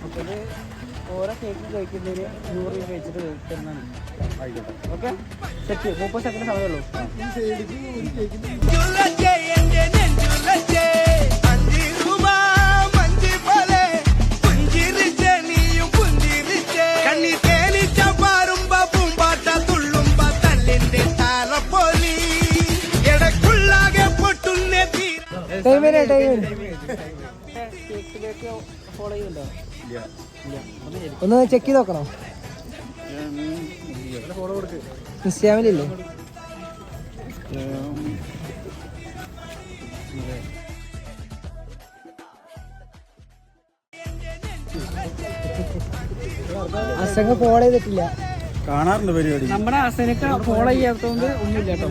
അപ്പോൾ ഓരോ കേക്ക് കഴിക്കുന്നതിന് 100 രൂപ വെച്ചിട്ട് തരുന്നതാണ്. ഓക്കെ സെറ്റ് 30 സെക്കൻഡ് സമയമുള്ളൂ. ഫോളോ ചെയ്യുന്നുണ്ടോ? ഒന്ന് ചെക്ക് ചെയ്ത് നോക്കണോ? ഇൻസ്റ്റാഗ്രാമിലില്ലേ? അസംഗ ഫോളോ ചെയ്തിട്ടില്ല. കാണാറുണ്ട് പരിപാടി. നമ്മുടെ അസനൊക്കെ ഫോളോ ചെയ്യാത്തതുകൊണ്ട് ഒന്നുമില്ല കേട്ടോ.